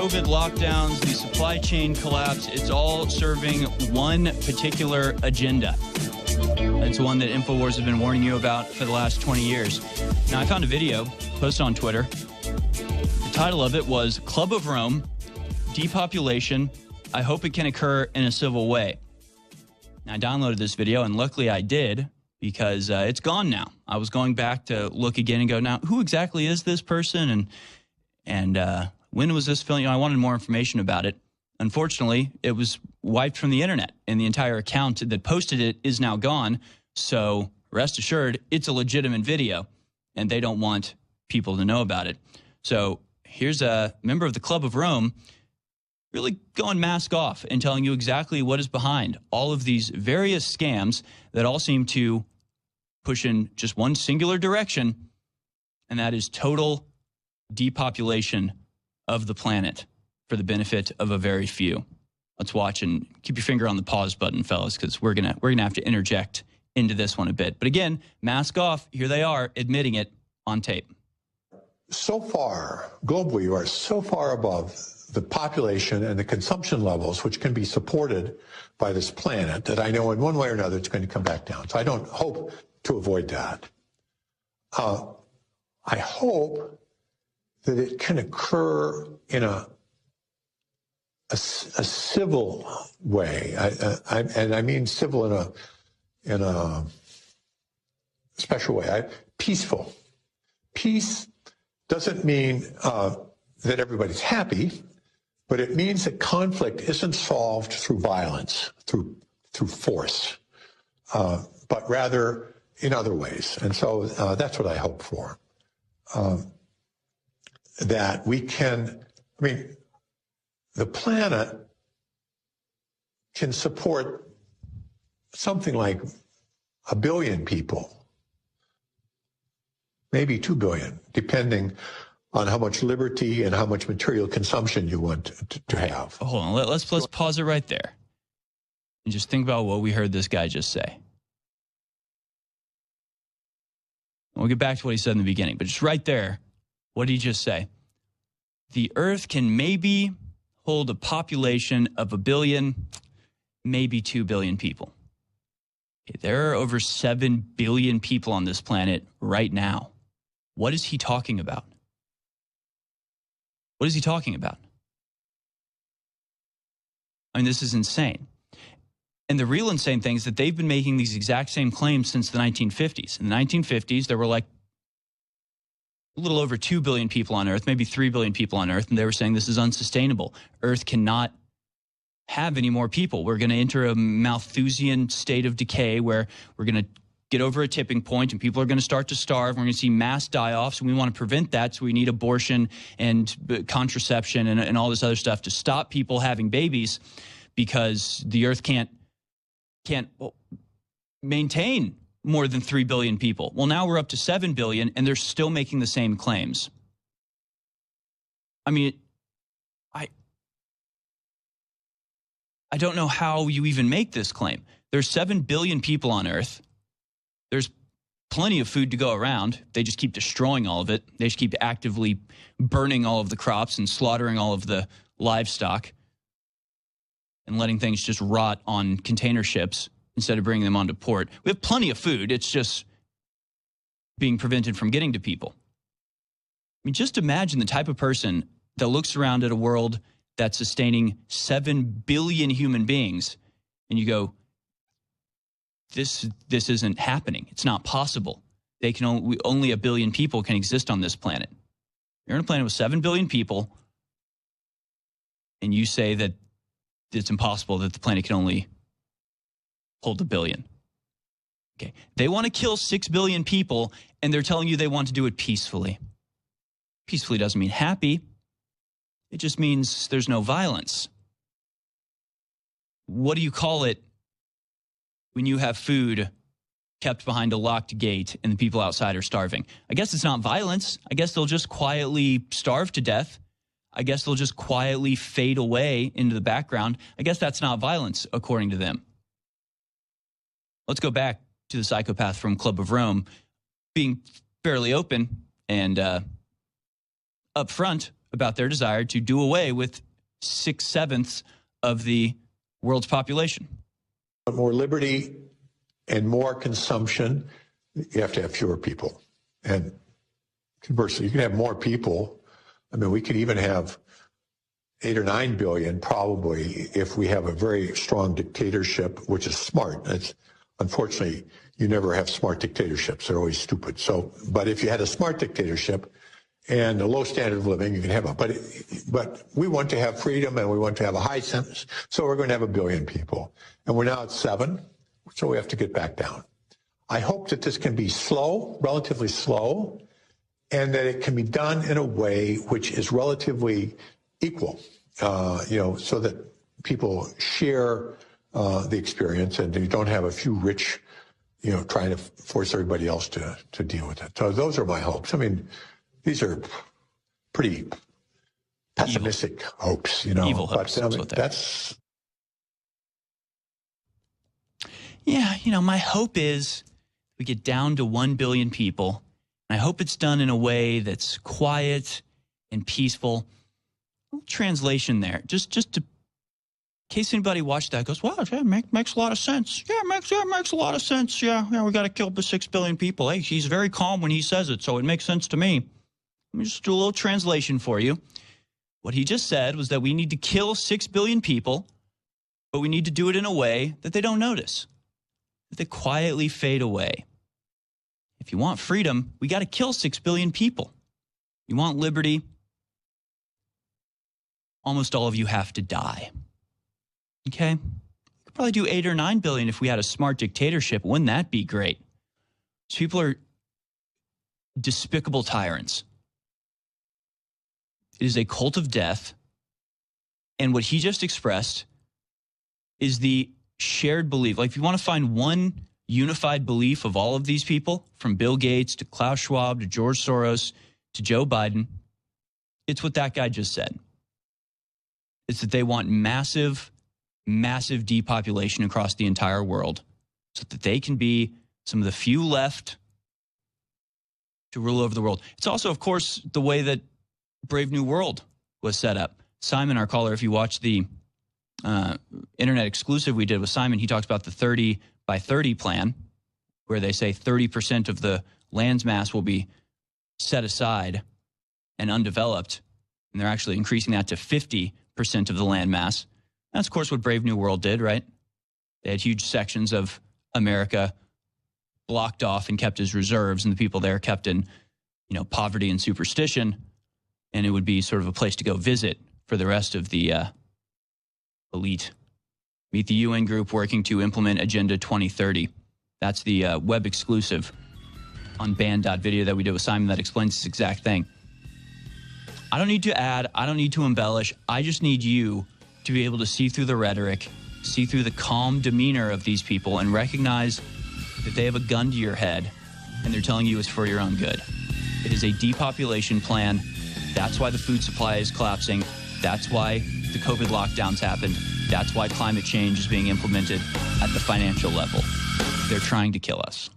COVID lockdowns, the supply chain collapse, it's all serving one particular agenda. It's one that InfoWars have been warning you about for the last 20 years. Now, I found a video posted on Twitter. The title of it was Club of Rome, Depopulation. I hope it can occur in a civil way. Now, I downloaded this video, and luckily I did, because it's gone now. I was going back to look again and go, now, who exactly is this person? And when was this film? I wanted more information about it. Unfortunately, it was wiped from the internet, and the entire account that posted it is now gone. So rest assured, it's a legitimate video, and they don't want people to know about it. So here's a member of the Club of Rome really going mask off and telling you exactly what is behind all of these various scams that all seem to push in just one singular direction, and that is total depopulation of the planet for the benefit of a very few. Let's watch and keep your finger on the pause button, fellas, because we're gonna have to interject into this one a bit. But again, mask off. Here they are admitting it on tape. So far, globally, you are so far above the population and the consumption levels which can be supported by this planet that I know in one way or another it's going to come back down. So I don't hope to avoid that. I hope that it can occur in a civil way, and I mean civil in a special way, peaceful. Peace doesn't mean that everybody's happy, but it means that conflict isn't solved through violence, through force, but rather in other ways. And so that's what I hope for. That we can, I mean, the planet can support something like 1 billion people, maybe 2 billion, depending on how much liberty and how much material consumption you want to have. Hold on, let's pause it right there and just think about what we heard this guy just say. We'll get back to what he said in the beginning, but just right there, what did he just say? The Earth can maybe hold a population of 1 billion, maybe 2 billion people. There are over 7 billion people on this planet right now. What is he talking about? What is he talking about? I mean, this is insane. And the real insane thing is that they've been making these exact same claims since the 1950s. In the 1950s, there were like a little over 2 billion people on Earth, maybe 3 billion people on Earth, and they were saying this is unsustainable. Earth cannot have any more people. We're going to enter a Malthusian state of decay where we're going to get over a tipping point and people are going to start to starve. We're going to see mass die-offs, and we want to prevent that, so we need abortion and contraception and all this other stuff to stop people having babies because the Earth can't maintain more than 3 billion people. Well, now we're up to 7 billion, and they're still making the same claims. I mean, I don't know how you even make this claim. There's 7 billion people on Earth. There's plenty of food to go around. They just keep destroying all of it. They just keep actively burning all of the crops and slaughtering all of the livestock and letting things just rot on container ships instead of bringing them onto port. We have plenty of food. It's just being prevented from getting to people. I mean, just imagine the type of person that looks around at a world that's sustaining 7 billion human beings, and you go, this isn't happening. It's not possible. They can only 1 billion people can exist on this planet. You're on a planet with 7 billion people, and you say that it's impossible, that the planet can only hold 1 billion. Okay. They want to kill 6 billion people, and they're telling you they want to do it peacefully. Peacefully doesn't mean happy. It just means there's no violence. What do you call it when you have food kept behind a locked gate and the people outside are starving? I guess it's not violence. I guess they'll just quietly starve to death. I guess they'll just quietly fade away into the background. I guess that's not violence, according to them. Let's go back to the psychopath from Club of Rome being fairly open and upfront about their desire to do away with 6/7 of the world's population. More liberty and more consumption, you have to have fewer people. And conversely, you can have more people. I mean, we could even have 8 or 9 billion probably if we have a very strong dictatorship, which is smart. It's, unfortunately, you never have smart dictatorships. They're always stupid. So, but if you had a smart dictatorship and a low standard of living, you can have it. But we want to have freedom and we want to have a high sentence. So we're going to have 1 billion people. And we're now at 7. So we have to get back down. I hope that this can be slow, relatively slow, and that it can be done in a way which is relatively equal, so that people share the experience and you don't have a few rich, trying to force everybody else to deal with it. So those are my hopes. I mean, these are pretty pessimistic hopes, Evil hopes. But that's... Yeah, my hope is we get down to 1 billion people. And I hope it's done in a way that's quiet and peaceful. A little translation there, just to, in case anybody watched that goes, wow, yeah, makes a lot of sense. Yeah, makes a lot of sense. Yeah, we got to kill the 6 billion people. Hey, he's very calm when he says it, so it makes sense to me. Let me just do a little translation for you. What he just said was that we need to kill 6 billion people, but we need to do it in a way that they don't notice, that they quietly fade away. If you want freedom, we got to kill 6 billion people. You want liberty, almost all of you have to die. Okay? We could probably do 8 or 9 billion if we had a smart dictatorship. Wouldn't that be great? These people are despicable tyrants. It is a cult of death. And what he just expressed is the shared belief. Like, if you want to find one unified belief of all of these people, from Bill Gates to Klaus Schwab to George Soros to Joe Biden, it's what that guy just said. It's that they want massive, massive depopulation across the entire world so that they can be some of the few left to rule over the world. It's also, of course, the way that Brave New World was set up. Simon, our caller, if you watch the internet exclusive we did with Simon, he talks about the 30 by 30 plan, where they say 30% of the land's mass will be set aside and undeveloped, and they're actually increasing that to 50% of the land mass. That's, of course, what Brave New World did, right? They had huge sections of America blocked off and kept as reserves, and the people there kept in, poverty and superstition, and it would be sort of a place to go visit for the rest of the elite. Meet the UN group working to implement Agenda 2030. That's the web exclusive on band.video that we did with Simon that explains this exact thing. I don't need to add. I don't need to embellish. I just need you to be able to see through the rhetoric, see through the calm demeanor of these people, and recognize that they have a gun to your head and they're telling you it's for your own good. It is a depopulation plan. That's why the food supply is collapsing. That's why the COVID lockdowns happened. That's why climate change is being implemented at the financial level. They're trying to kill us.